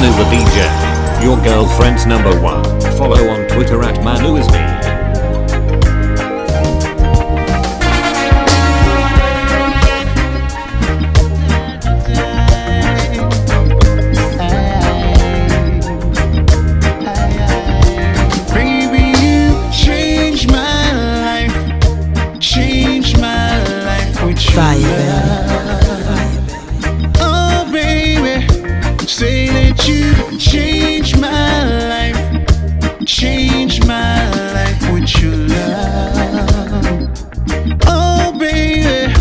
Manu the DJ, your girlfriend's number one. Follow on Twitter at ManuIsme. Oh baby, say that you changed my life, changed my life with your love. Oh baby,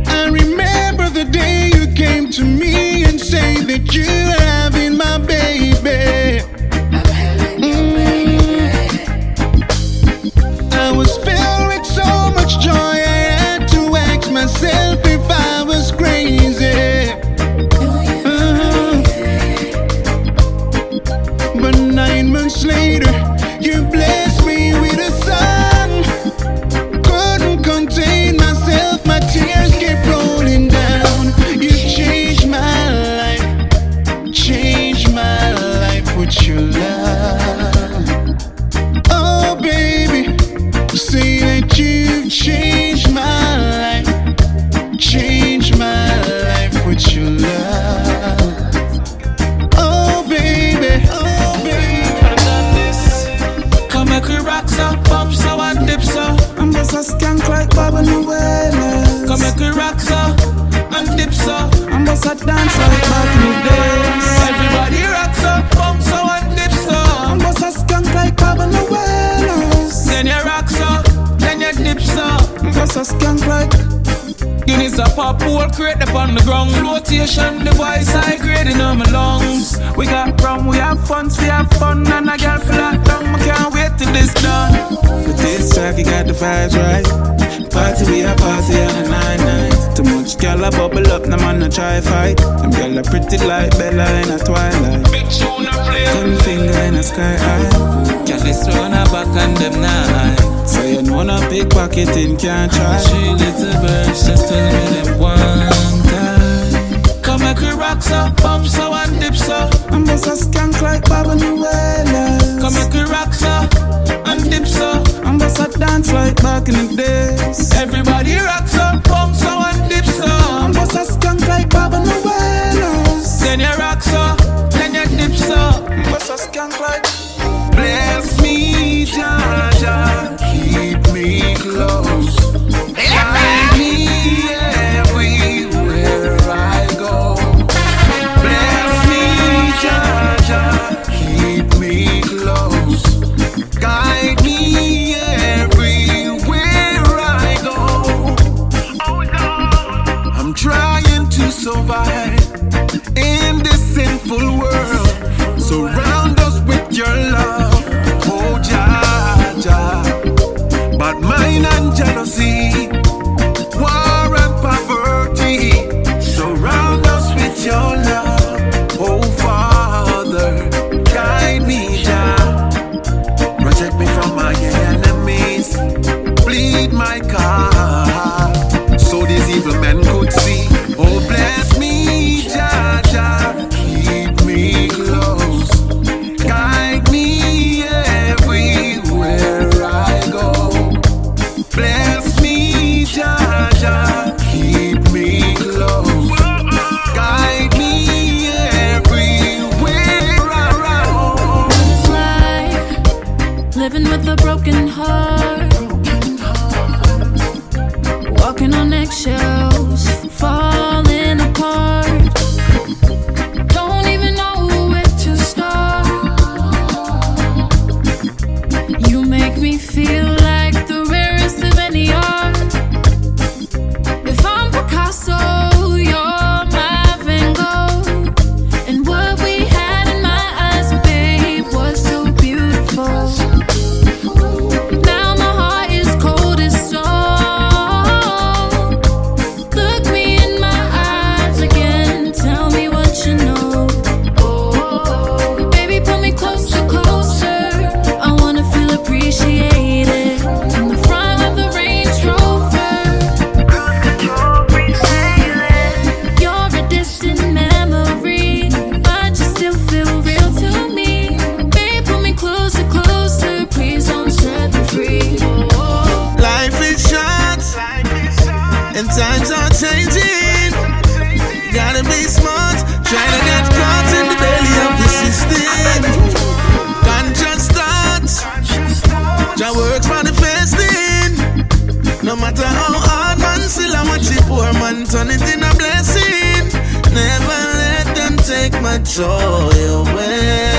I remember the day you came to me and say that you were having my baby. I was filled with so much joy. Myself if I was crazy, but 9 months later you blessed me with a son. Couldn't contain myself, my tears kept rolling down. You changed my life with your love. Oh baby, say that you've changed my life, change my life with your love. Oh baby, oh baby. Come make we rock so, pop so and dip so. I'm just a skank like Baba Noel. Come make we rock so and dip so. I'm just a dance like back in the days. Everybody rock so, pump so and dip so. I'm just a skank like Baba Noel. Then you rock so, then you dip so. I'm just a skank like Guinness a pop, whole crate up on the ground. Flotation device, high grade in my lungs. We got rum, we have fun, we have fun. And a girl feel like down, I can't wait till this done. With this track, you got the vibes right. Party, we a party on a 9-9. Too much girl a bubble up, no man no try fight. Them girl a pretty like Bella in a twilight. Big tune a play. 10 finger in a sky high. Girl is thrown her back and them night. So you know no pickpocketing can't try. 3 little birds just tell me them one time. Come make we rock so, pump so and dip so. I'm just a skank like Baba Noel. Come make we rock so and dip so. I'm just a dance like back in the days. Everybody rock so, pump so and dip so. I'm just a skank like Baba Noel. Then you rock so, then you dip so. I'm just a skank like. Bless me, Jaja, keep me close. Guide me everywhere I go. Bless me, Jaja, keep me close. Guide me everywhere I go. I'm trying to survive in this sinful world. Surround us with your love. But mine and jealousy, war and poverty, surround us with your love. Oh Father, guide me down, protect me from my enemies, bleed my cause, so these evil men could see. Oh bless me, Jaja, keep me close, guide me everywhere I go. Bless me, Jaja, keep me close. Guide me everywhere I go. It's life, living with a broken heart, walking on eggshells, falling apart. Don't even know where to start. You make me feel like the rarest of any art. If I'm Picasso, you're my Van Gogh. And what we had in my eyes, babe, was so beautiful. Now my heart is cold as stone. and times are changing. Gotta be smart, trying to get caught in the belly of the system. Conscious thoughts, Jah works manifesting. No matter how hard man, still I watch the poor man turn it in a blessing. Never let them take my joy away.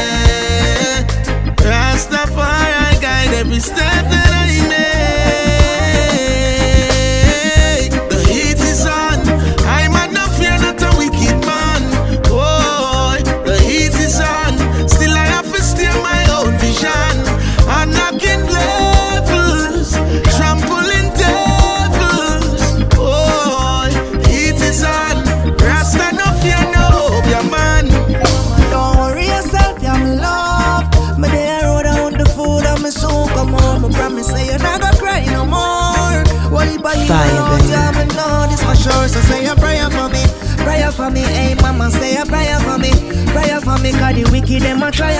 Rastafari guide every step that I make. The heat is on, I'm at no fear, not a wicked man. Oh, the heat is on, still I have to steer my own vision. I'm knocking levels, trampling devils. Oh, the heat is on, Rasta no fear, no hope, yeah man. Don't worry yourself, I'm love. Me there road around the food and me soon come home. I promise say you're not gonna cry no more. What if I yeah, me know this for sure. So say a prayer for me, hey mama, say a prayer for me, cause the wicked them a try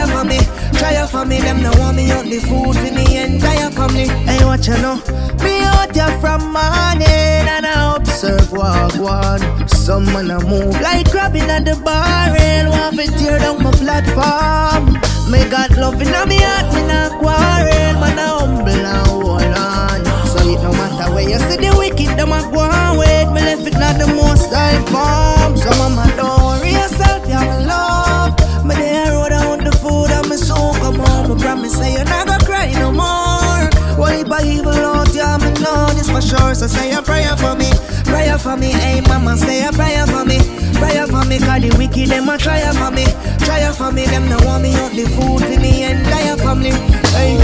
for me, them no want me on the food for the entire family. Hey, what you know? Me out here from morning and I observe walk one. Some man a move like crabbing at the barrel, want to tear down my platform. Me got love in my heart, me not quarrel, man a humble and hold on. So it no matter where you see the wicked, them a go and wait. Me left it not the most I form. So mama don't worry yourself, you have love. Me there road around the food and me soon come home. I promise say you're not gonna cry no more. What if I evil out, yeah me know this for sure. So say a prayer for me, hey mama, say a prayer for me, cause the wicked them a try for me, them no want me on the food for the entire family. Hey.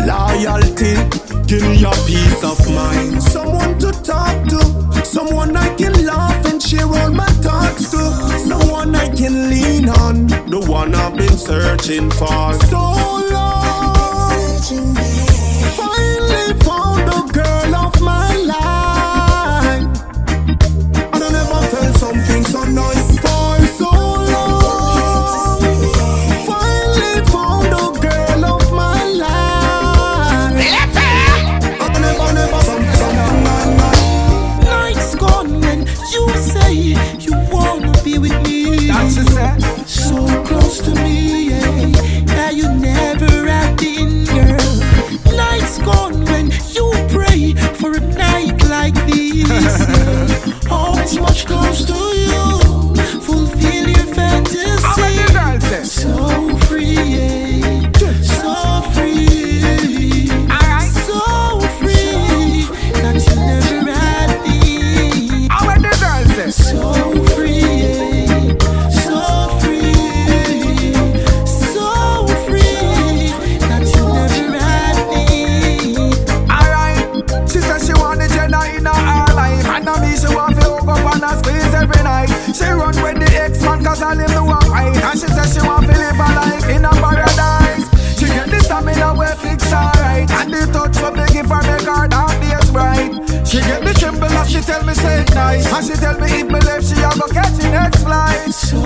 Loyalty, give me a peace of mind. Someone to talk to, someone I can laugh and share all my thoughts to, someone I can lean on, the one I've been searching for so long. Finally found the girl of my life, and I never felt something so nice for so long. Finally found the Jerusalem to a fight, and she says she want to live a life in a paradise. She get the stamina where fix her right, and the touch from me give her make her dark days bright. She get the tremble and she tell me say it nice, and she tell me if me left she a go catch the next flight. So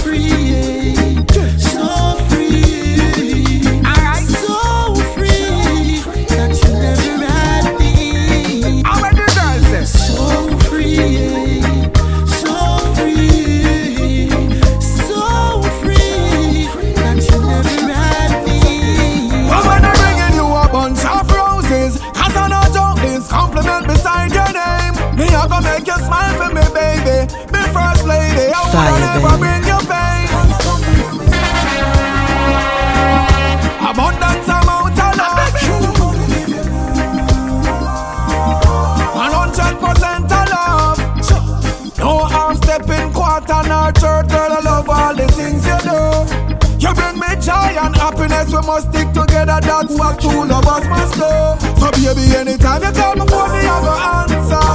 free, so free, alright, so free that you never had me. How many girls say? So free, so free, so free that you never had me. Well, when I'm bringing you a bunch of roses, 'cause I know joke this compliment beside your name. Me I go make you smile for me, baby. Be first lady, I wanna never bring you pain. Abundance amount of love, 100% of love. No half stepping quarter nor third, girl. I love all the things you do. You bring me joy and happiness, we must stick together, that's what two lovers must do. So baby, anytime you call me phone, me I go answer.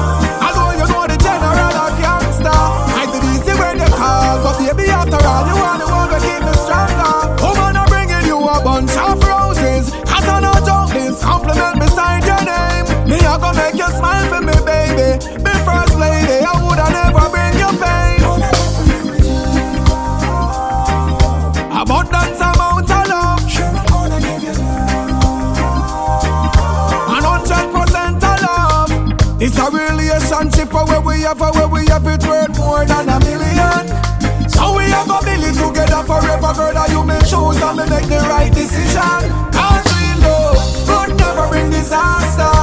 Although you know the general a gangster, I did easy when you call, but baby after all, you want the one to keep me stronger. Woman, I'm bringing you a bunch of roses, 'cause I know joke this compliment beside your name. Me I go make you smile for me, baby. Be first lady, I woulda never bring you pain. Abundance amount of love, 100% of love. It's a relationship where we have it worth more than a million. So we have a build together forever, girl, that you may choose and me make the right decision. 'Cause we love could never bring disaster,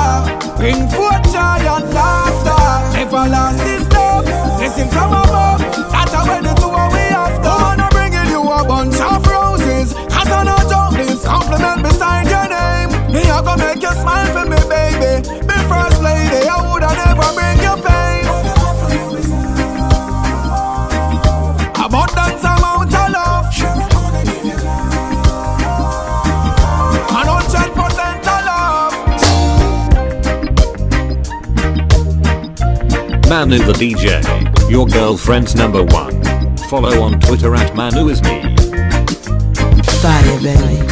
bring forth joy and laughter. Everlasting love, blessing from above, that's how we do what we have to. I'm bringing you a bunch of roses, 'cause I know joke this compliment beside your name. Me I go make you smile for me, baby. Be first lady, I woulda never bring you pain. Abundance amount of love, 100% of love. Manu the DJ, your girlfriend's number one. Follow on Twitter at ManuIsMe. Fire, baby.